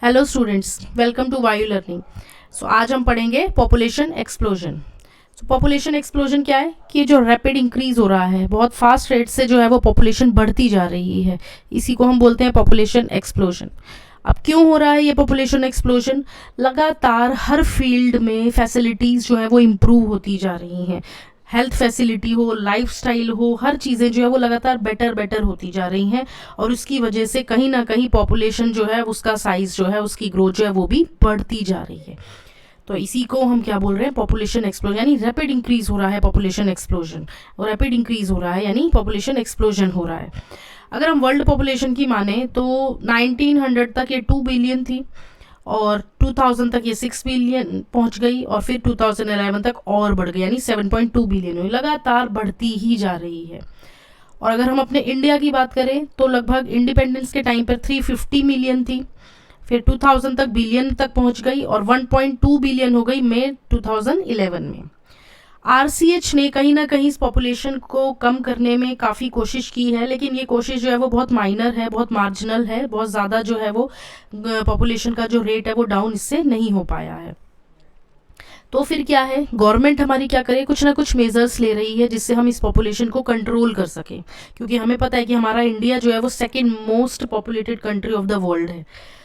Hello students, welcome to वायु learning. सो आज हम पढ़ेंगे पॉपुलेशन एक्सप्लोजन। सो पॉपुलेशन एक्सप्लोजन क्या है कि जो रैपिड इंक्रीज हो रहा है, बहुत फास्ट रेट से जो है वो पॉपुलेशन बढ़ती जा रही है, इसी को हम बोलते हैं पॉपुलेशन एक्सप्लोजन। अब क्यों हो रहा है ये पॉपुलेशन एक्सप्लोजन? लगातार हर फील्ड में फैसिलिटीज़ जो है वो इम्प्रूव होती जा रही हैं। हेल्थ फैसिलिटी हो, लाइफस्टाइल हो, हर चीज़ें जो है वो लगातार बेटर बेटर होती जा रही हैं और उसकी वजह से कहीं ना कहीं पॉपुलेशन जो है उसका साइज जो है, उसकी ग्रोथ जो है वो भी बढ़ती जा रही है। तो इसी को हम क्या बोल रहे हैं? पॉपुलेशन एक्सप्लोजन, यानी रैपिड इंक्रीज हो रहा है पॉपुलेशन एक्सप्लोजन। और रैपिड इंक्रीज हो रहा है यानी पॉपुलेशन एक्सप्लोजन हो रहा है। अगर हम वर्ल्ड पॉपुलेशन की माने तो 1900 तक ये 2 बिलियन थी और 2000 तक ये 6 बिलियन पहुंच गई और फिर 2011 तक और बढ़ गई, यानी 7.2 बिलियन हुई। लगातार बढ़ती ही जा रही है। और अगर हम अपने इंडिया की बात करें तो लगभग इंडिपेंडेंस के टाइम पर 350 मिलियन थी, फिर 2000 तक बिलियन तक पहुंच गई और 1.2 बिलियन हो गई मई 2011 में। आरसीएच ने कहीं ना कहीं इस पॉपुलेशन को कम करने में काफ़ी कोशिश की है, लेकिन ये कोशिश जो है वो बहुत माइनर है, बहुत मार्जिनल है, बहुत ज़्यादा जो है वो पॉपुलेशन का जो रेट है वो डाउन इससे नहीं हो पाया है। तो फिर क्या है, गवर्नमेंट हमारी क्या करे, कुछ ना कुछ मेजर्स ले रही है जिससे हम इस पॉपुलेशन को कंट्रोल कर सकें, क्योंकि हमें पता है कि हमारा इंडिया जो है वो second most populated country of the world है।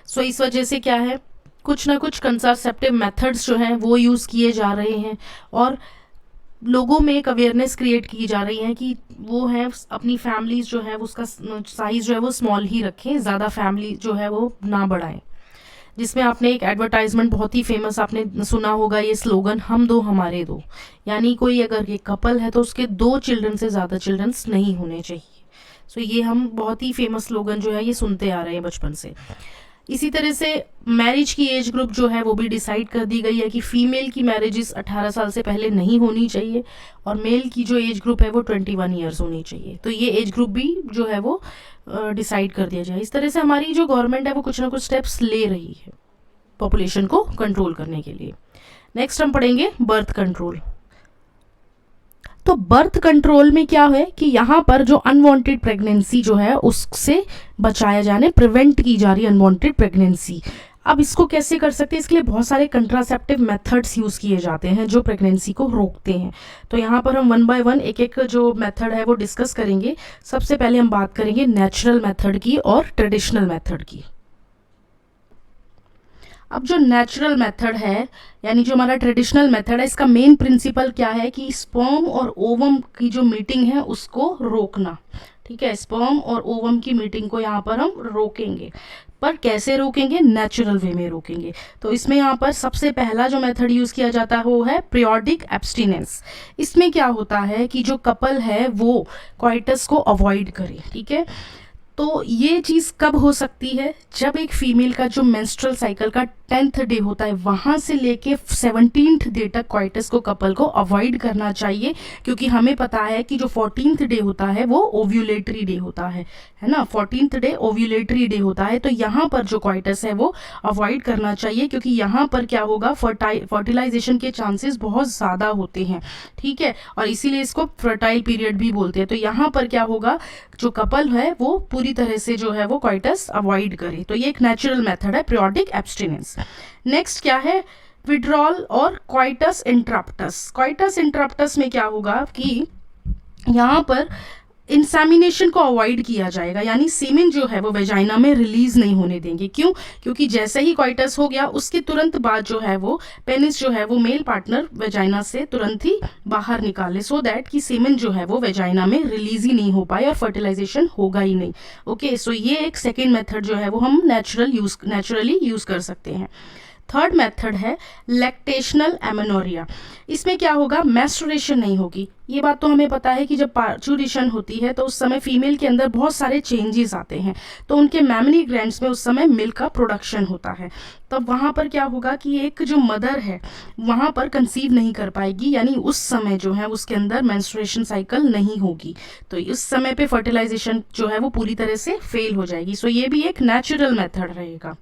सो इस वजह से क्या है, कुछ ना कुछ कंट्रासेप्टिव मेथड्स जो हैं वो यूज़ किए जा रहे हैं और लोगों में एक अवेयरनेस क्रिएट की जा रही है कि वो है अपनी फैमिलीज जो है उसका साइज जो है वो स्मॉल ही रखें, ज़्यादा फैमिली जो है वो ना बढ़ाएं। जिसमें आपने एक एडवर्टाइजमेंट बहुत ही फेमस आपने सुना होगा, ये स्लोगन, हम दो हमारे दो, यानी कोई अगर ये कपल है तो उसके 2 चिल्ड्रन से ज़्यादा चिल्ड्रंस नहीं होने चाहिए। सो ये हम बहुत ही फेमस स्लोगन जो है ये सुनते आ रहे हैं बचपन से। इसी तरह से मैरिज की एज ग्रुप जो है वो भी डिसाइड कर दी गई है कि फीमेल की मैरिजेस 18 साल से पहले नहीं होनी चाहिए और मेल की जो एज ग्रुप है वो 21 ईयर्स होनी चाहिए। तो ये एज ग्रुप भी जो है वो डिसाइड कर दिया जाए। इस तरह से हमारी जो गवर्नमेंट है वो कुछ ना कुछ स्टेप्स ले रही है पॉपुलेशन को कंट्रोल करने के लिए। नेक्स्ट हम पढ़ेंगे बर्थ कंट्रोल। तो बर्थ कंट्रोल में क्या है कि यहाँ पर जो अनवांटेड प्रेगनेंसी जो है उससे बचाया जाने, प्रिवेंट की जा रही है अनवांटेड प्रेगनेंसी। अब इसको कैसे कर सकते हैं? इसके लिए बहुत सारे कंट्रासेप्टिव मेथड्स यूज़ किए जाते हैं जो प्रेगनेंसी को रोकते हैं। तो यहाँ पर हम वन बाय वन एक एक जो मेथड है वो डिस्कस करेंगे। सबसे पहले हम बात करेंगे नेचुरल मेथड की और ट्रेडिशनल मेथड की। अब जो नेचुरल मेथड है यानी जो हमारा ट्रेडिशनल मेथड है, इसका मेन प्रिंसिपल क्या है कि स्पर्म और ओवम की जो मीटिंग है उसको रोकना। ठीक है, स्पर्म और ओवम की मीटिंग को यहाँ पर हम रोकेंगे, पर कैसे रोकेंगे? नेचुरल वे में रोकेंगे। तो इसमें यहाँ पर सबसे पहला जो मेथड यूज किया जाता है वो है पीरियोडिक एब्सटिनेंस। इसमें क्या होता है कि जो कपल है वो क्वाइटस को अवॉइड करे। ठीक है, तो ये चीज़ कब हो सकती है? जब एक फीमेल का जो मेंस्ट्रुअल साइकिल का 10th डे होता है वहाँ से लेके 17th डे तक क्वाइटस को कपल को अवॉइड करना चाहिए, क्योंकि हमें पता है कि जो 14th डे होता है वो ओव्यूलेटरी डे होता है ना। 14th डे ओव्यूलेटरी डे होता है, तो यहाँ पर जो क्वाइटस है वो अवॉइड करना चाहिए, क्योंकि यहाँ पर क्या होगा, फर्टिलाइजेशन के चांसेस बहुत ज़्यादा होते हैं। ठीक है, और इसीलिए इसको फर्टाइल पीरियड भी बोलते हैं। तो यहाँ पर क्या होगा, जो कपल है वो पूरी तरह से जो है वो क्वाइटस अवॉइड करे। तो ये एक नेचुरल मेथड है पीरियोडिक एब्सटिनेंस। नेक्स्ट क्या है? विड्रॉल और क्वाइटस इंटरप्टस। क्वाइटस इंटरप्टस में क्या होगा कि यहाँ पर इंसेमिनेशन को अवॉइड किया जाएगा, यानी सीमेन जो है वो वेजाइना में रिलीज नहीं होने देंगे। क्यों? क्योंकि जैसे ही क्वाइटस हो गया उसके तुरंत बाद जो है वो पेनिस जो है वो मेल पार्टनर वेजाइना से तुरंत ही बाहर निकाले, सो दैट कि सीमेन जो है वो वेजाइना में रिलीज ही नहीं हो पाए और फर्टिलाइजेशन होगा ही नहीं। ओके, सो ये एक सेकेंड मेथड जो है वो हम नेचुरली यूज कर सकते हैं। थर्ड मेथड है लैक्टेशनल एमेनोरिया। इसमें क्या होगा, मैस्टुरेशन नहीं होगी। ये बात तो हमें पता है कि जब पार्चुरेशन होती है तो उस समय फीमेल के अंदर बहुत सारे चेंजेस आते हैं, तो उनके मैमनी ग्लैंड्स में उस समय मिल्क का प्रोडक्शन होता है। तब वहाँ पर क्या होगा कि एक जो मदर है वहाँ पर कंसीव नहीं कर पाएगी, यानी उस समय जो है उसके अंदर मेंस्ट्रुएशन साइकिल नहीं होगी, तो इस समय पे फर्टिलाइजेशन जो है वो पूरी तरह से फेल हो जाएगी। सो ये भी एक नेचुरल मेथड रहेगा।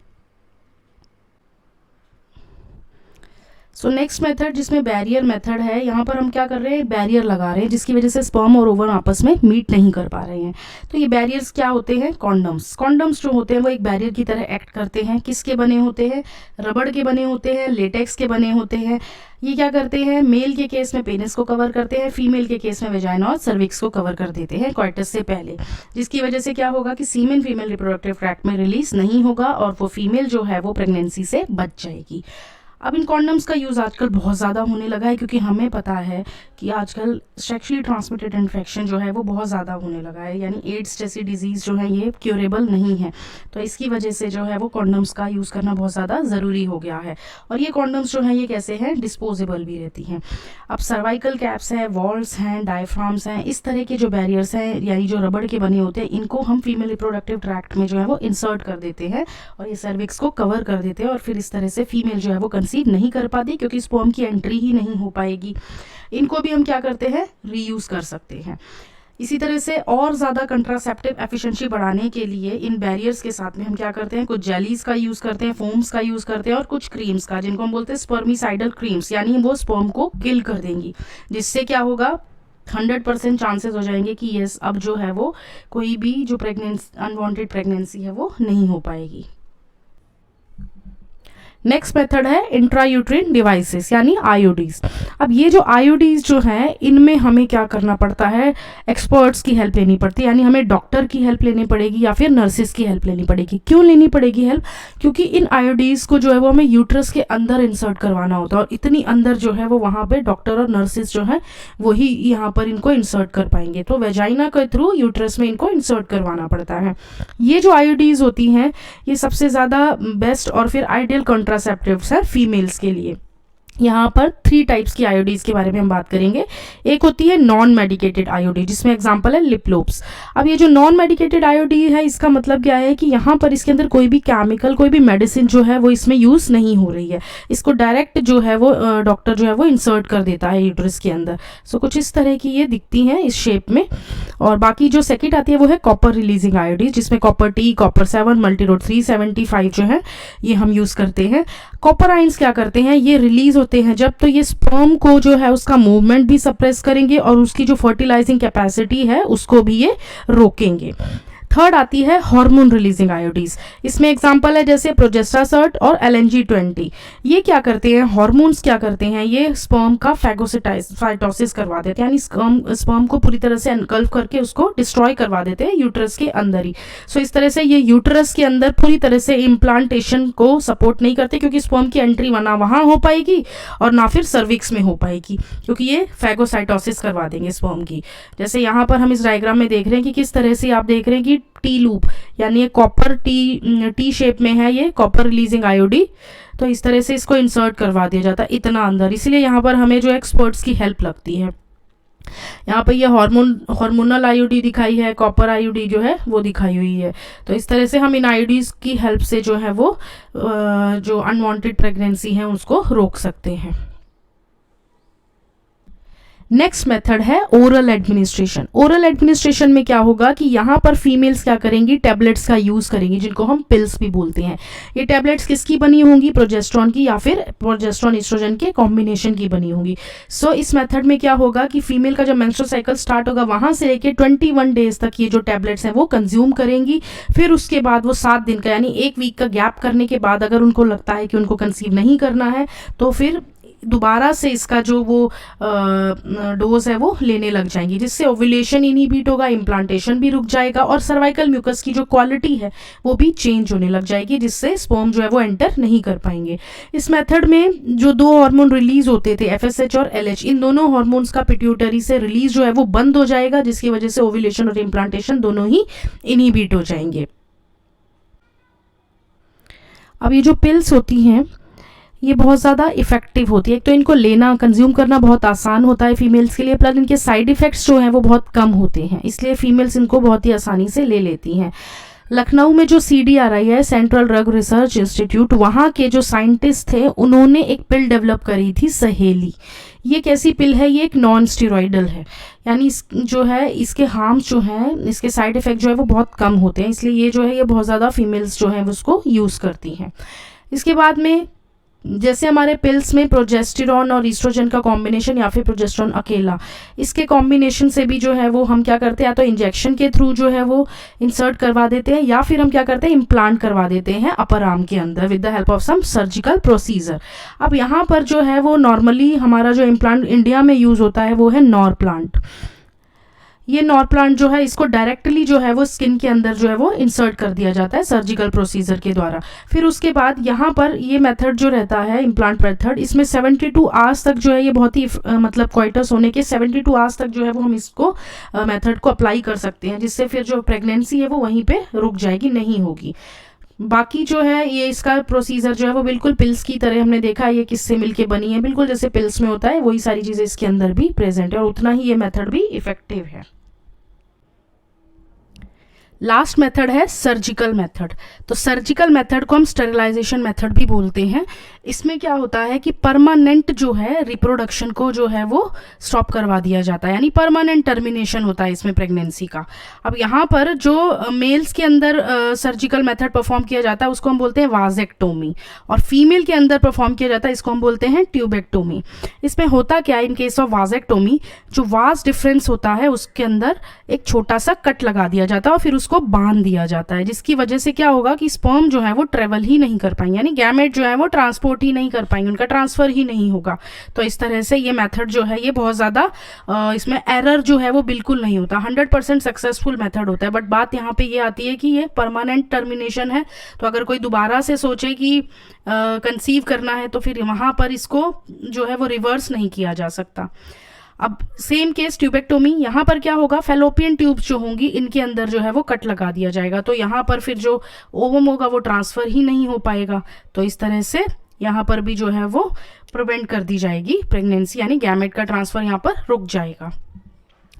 सो नेक्स्ट मेथड जिसमें बैरियर मेथड है, यहाँ पर हम क्या कर रहे हैं, बैरियर लगा रहे हैं जिसकी वजह से स्पर्म और ओवम आपस में मीट नहीं कर पा रहे हैं। तो ये बैरियर्स क्या होते हैं, कॉन्डम्स। कॉन्डम्स जो होते हैं वो एक बैरियर की तरह एक्ट करते हैं। किसके बने होते हैं, रबड़ के बने होते हैं, लेटेक्स के बने होते हैं। ये क्या करते हैं, मेल के केस में पेनिस को कवर करते हैं, फीमेल के केस में वेजाइना और सर्विक्स को कवर कर देते हैं कॉइटस से पहले, जिसकी वजह से क्या होगा कि सीमेन फीमेल रिप्रोडक्टिव ट्रैक्ट में रिलीज नहीं होगा और वो फीमेल जो है वो प्रेगनेंसी से बच जाएगी। अब इन कॉन्डम्स का यूज़ आजकल बहुत ज़्यादा होने लगा है क्योंकि हमें पता है कि आजकल सेक्सुअली ट्रांसमिटेड इन्फेक्शन जो है वो बहुत ज़्यादा होने लगा है, यानी एड्स जैसी डिजीज़ जो है ये क्योरेबल नहीं है। तो इसकी वजह से जो है वो कॉन्डम्स का यूज़ करना बहुत ज़्यादा ज़रूरी हो गया है। और ये कॉन्डम्स जो हैं ये कैसे हैं, डिस्पोजेबल भी रहती हैं। अब सर्वाइकल कैप्स हैं, वॉल्स हैं, डायफ्राम्स हैं, इस तरह के जो बैरियर्स हैं यानी जो रबड़ के बने होते हैं, इनको हम फीमेल रिप्रोडक्टिव ट्रैक्ट में जो है वो इंसर्ट कर देते हैं और ये सर्विक्स को कवर कर देते हैं और फिर इस तरह से फीमेल जो है वो कंसीव नहीं कर पाती क्योंकि स्पर्म की एंट्री ही नहीं हो पाएगी। इनको भी हम क्या करते हैं, रीयूज़ कर सकते हैं। इसी तरह से और ज़्यादा कंट्रासेप्टिव एफिशिएंसी बढ़ाने के लिए इन बैरियर्स के साथ में हम क्या करते हैं, कुछ जेलीज का यूज़ करते हैं, फोम्स का यूज़ करते हैं और कुछ क्रीम्स का, जिनको हम बोलते हैं स्पर्मिसाइडल क्रीम्स, यानी वो स्पर्म को किल कर देंगी, जिससे क्या होगा 100% चांसेस हो जाएंगे कि यस अब जो है वो कोई भी जो अनवांटेड प्रेगनेंसी है वो नहीं हो पाएगी। नेक्स्ट मेथड है इंट्रायूट्रिन डिवाइसेस यानी आईओडीज। अब ये जो आईओडीज जो है इनमें हमें क्या करना पड़ता है, एक्सपर्ट्स की हेल्प लेनी पड़ती है, यानी हमें डॉक्टर की हेल्प लेनी पड़ेगी या फिर नर्सिस की हेल्प लेनी पड़ेगी। क्यों लेनी पड़ेगी हेल्प, क्योंकि इन आईओडीज को जो है वो हमें यूट्रस के अंदर इंसर्ट करवाना होता है और इतनी अंदर जो है वो वहाँ पे डॉक्टर और नर्सिस जो है वही यहाँ पर इनको इंसर्ट कर पाएंगे। तो वेजाइना के थ्रू यूट्रस में इनको इंसर्ट करवाना पड़ता है। ये जो आईओडीज होती हैं ये सबसे ज़्यादा बेस्ट और फिर आइडियल कॉन्ट्रासेप्टिव्स है फीमेल्स के लिए। यहाँ पर 3 टाइप्स की आयोडीज के बारे में हम बात करेंगे। एक होती है नॉन मेडिकेटेड आयोडी, जिसमें एग्जांपल है लिपलोप्स। अब ये जो नॉन मेडिकेटेड आयोडी है इसका मतलब क्या है कि यहाँ पर इसके अंदर कोई भी केमिकल, कोई भी मेडिसिन जो है वो इसमें यूज़ नहीं हो रही है। इसको डायरेक्ट जो है वो डॉक्टर जो है वो इंसर्ट कर देता है यूट्रस के अंदर। सो कुछ इस तरह की ये दिखती हैं इस शेप में। और बाकी जो सेकेंड आती है वो है कॉपर रिलीजिंग आयोडीज, जिसमें कॉपर टी, कॉपर 7, मल्टीरोड 375 जो है ये हम यूज़ करते हैं। कॉपर आयंस क्या करते हैं, ये रिलीज होते हैं जब तो ये स्पर्म को जो है उसका मूवमेंट भी सप्रेस करेंगे और उसकी जो फर्टिलाइजिंग कैपेसिटी है उसको भी ये रोकेंगे। थर्ड आती है हार्मोन रिलीजिंग आयोडीज। इसमें एग्जांपल है जैसे प्रोजेस्टासर्ट और LNG-20। ये क्या करते हैं, हार्मोन्स क्या करते हैं, ये स्पर्म का फैगोसाइटोसिस करवा देते हैं, यानी स्पर्म को पूरी तरह से एनगल्फ करके उसको डिस्ट्रॉय करवा देते हैं यूट्रस के अंदर ही। सो इस तरह से ये यूट्रस के अंदर पूरी तरह से इम्प्लांटेशन को सपोर्ट नहीं करते क्योंकि स्पर्म की एंट्री ना वहाँ हो पाएगी और ना फिर सर्विक्स में हो पाएगी, क्योंकि ये फैगोसाइटोसिस करवा देंगे स्पर्म की। जैसे यहाँ पर हम इस डायग्राम में देख रहे हैं कि किस तरह से आप देख रहे हैं कि टी लूप, यानी ये कॉपर टी शेप में है, ये कॉपर रिलीजिंग आयोडी। तो इस तरह से इसको इंसर्ट करवा दिया जाता है इतना अंदर, इसलिए यहाँ पर हमें जो एक्सपर्ट्स की हेल्प लगती है। यहाँ पर ये हार्मोनल आयोडी दिखाई है, कॉपर आयोडी जो है वो दिखाई हुई है। तो इस तरह से हम इन आयोडीज की हेल्प से जो है वो जो अनवांटेड प्रेगनेंसी है उसको रोक सकते हैं। नेक्स्ट मेथड है ओरल एडमिनिस्ट्रेशन। ओरल एडमिनिस्ट्रेशन में क्या होगा कि यहाँ पर फीमेल्स क्या करेंगी, टैबलेट्स का यूज़ करेंगी, जिनको हम पिल्स भी बोलते हैं। ये टैबलेट्स किसकी बनी होंगी, प्रोजेस्ट्रॉन की या फिर प्रोजेस्ट्रॉन एस्ट्रोजन के कॉम्बिनेशन की बनी होंगी। सो इस मेथड में क्या होगा कि फीमेल का जब मेंस्ट्रुअल साइकिल स्टार्ट होगा वहाँ से लेके 21 डेज तक ये जो टैबलेट्स हैं वो कंज्यूम करेंगी। फिर उसके बाद वो 7 दिन का यानी 1 वीक का गैप करने के बाद अगर उनको लगता है कि उनको कंसीव नहीं करना है तो फिर दोबारा से इसका जो वो डोज है वो लेने लग जाएंगी, जिससे ओव्यूलेशन इनहिबिट होगा, इम्प्लांटेशन भी रुक जाएगा और सर्वाइकल म्यूकस की जो क्वालिटी है वो भी चेंज होने लग जाएगी, जिससे स्पर्म जो है वो एंटर नहीं कर पाएंगे। इस मेथड में जो 2 हार्मोन रिलीज होते थे FSH और LH, इन दोनों हार्मोन्स का पिट्यूटरी से रिलीज जो है वो बंद हो जाएगा, जिसकी वजह से ओव्यूलेशन और इम्प्लांटेशन दोनों ही इनहिबिट हो जाएंगे। अब ये जो पिल्स होती हैं ये बहुत ज़्यादा इफेक्टिव होती है। एक तो इनको लेना, कंज्यूम करना बहुत आसान होता है फीमेल्स के लिए, प्लस इनके साइड इफ़ेक्ट्स जो हैं वो बहुत कम होते हैं, इसलिए फीमेल्स इनको बहुत ही आसानी से ले लेती हैं। लखनऊ में जो CDRI है, सेंट्रल ड्रग रिसर्च इंस्टीट्यूट, वहाँ के जो साइंटिस्ट थे उन्होंने एक पिल डेवलप करी थी, सहेली। ये कैसी पिल है, ये एक नॉन स्टीरॉयडल है, यानी जो है इसके हार्म्स जो हैं, इसके साइड इफ़ेक्ट जो है वो बहुत कम होते हैं, इसलिए ये जो है ये बहुत ज़्यादा फीमेल्स जो हैं उसको यूज़ करती हैं। इसके बाद में जैसे हमारे पिल्स में प्रोजेस्टेरॉन और ईस्ट्रोजन का कॉम्बिनेशन या फिर प्रोजेस्टेरॉन अकेला, इसके कॉम्बिनेशन से भी जो है वो हम क्या करते हैं, या तो इंजेक्शन के थ्रू जो है वो इंसर्ट करवा देते हैं, या फिर हम क्या करते हैं, इम्प्लांट करवा देते हैं अपर आर्म के अंदर with the help of some surgical procedure. अब यहाँ पर जो है वो नॉर्मली हमारा जो इम्प्लांट इंडिया में यूज़ होता है वो है नॉर प्लांट। ये नॉर प्लांट जो है इसको डायरेक्टली जो है वो स्किन के अंदर जो है वो इंसर्ट कर दिया जाता है सर्जिकल प्रोसीजर के द्वारा। फिर उसके बाद यहाँ पर ये मेथड जो रहता है इम्प्लांट मेथड, इसमें 72 आवर्स तक जो है ये बहुत ही मतलब क्वाइटस होने के 72 आवर्स तक जो है वो हम इसको मेथड को अप्लाई कर सकते हैं, जिससे फिर जो प्रेगनेंसी है वो वहीं पे रुक जाएगी, नहीं होगी। बाकी जो है ये इसका प्रोसीजर जो है वो बिल्कुल पिल्स की तरह, हमने देखा ये किससे मिलके बनी है, बिल्कुल जैसे पिल्स में होता है वही सारी चीज़ें इसके अंदर भी प्रेजेंट है, और उतना ही ये मेथड भी इफेक्टिव है। लास्ट मेथड है सर्जिकल मेथड। तो सर्जिकल मेथड को हम स्टेरिलाइजेशन मेथड भी बोलते हैं। इसमें क्या होता है कि परमानेंट जो है रिप्रोडक्शन को जो है वो स्टॉप करवा दिया जाता है, यानी परमानेंट टर्मिनेशन होता है इसमें प्रेगनेंसी का। अब यहाँ पर जो मेल्स के अंदर सर्जिकल मेथड परफॉर्म किया जाता है उसको हम बोलते हैं वाजेक्टोमी, और फीमेल के अंदर परफॉर्म किया जाता है इसको हम बोलते हैं ट्यूबेक्टोमी। इसमें होता क्या है, इन केस ऑफ वाजेक्टोमी जो वास डिफरेंस होता है उसके अंदर एक छोटा सा कट लगा दिया जाता है और फिर उसको बांध दिया जाता है, जिसकी वजह से क्या होगा कि स्पर्म जो है वो ट्रेवल ही नहीं कर पाएंगे, यानी गैमेट जो है वो ट्रांसपोर्ट ही नहीं कर पाएंगे, उनका ट्रांसफर ही नहीं होगा। तो इस तरह से ये मेथड जो है ये बहुत ज़्यादा इसमें एरर जो है वो बिल्कुल नहीं होता, 100% सक्सेसफुल मेथड होता है। बट बात यहाँ पे ये आती है कि ये परमानेंट टर्मिनेशन है, तो अगर कोई दोबारा से सोचे कि कंसीव करना है तो फिर वहाँ पर इसको जो है वो रिवर्स नहीं किया जा सकता। अब सेम केस ट्यूबेक्टोमी, यहाँ पर क्या होगा, फेलोपियन ट्यूब्स जो होंगी इनके अंदर जो है वो कट लगा दिया जाएगा, तो यहाँ पर फिर जो ओवम होगा वो ट्रांसफ़र ही नहीं हो पाएगा। तो इस तरह से यहाँ पर भी जो है वो प्रिवेंट कर दी जाएगी प्रेगनेंसी, यानी गैमेट का ट्रांसफ़र यहाँ पर रुक जाएगा।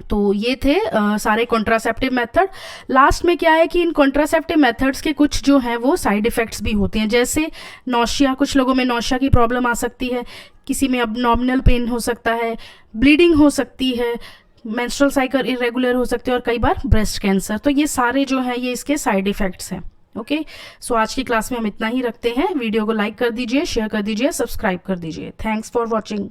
तो ये थे सारे कॉन्ट्रासेप्टिव मेथड। लास्ट में क्या है कि इन कॉन्ट्रासेप्टिव मेथड्स के कुछ जो है वो साइड इफ़ेक्ट्स भी होते हैं, जैसे नौशिया, कुछ लोगों में नौशिया की प्रॉब्लम आ सकती है, किसी में अबनॉर्मल पेन हो सकता है, ब्लीडिंग हो सकती है, मेंस्ट्रुअल साइकिल इरेगुलर हो सकते हैं, और कई बार ब्रेस्ट कैंसर। तो ये सारे जो है ये इसके साइड इफ़ेक्ट्स हैं। ओके, सो आज की क्लास में हम इतना ही रखते हैं। वीडियो को लाइक कर दीजिए, शेयर कर दीजिए, सब्सक्राइब कर दीजिए। Thanks for watching.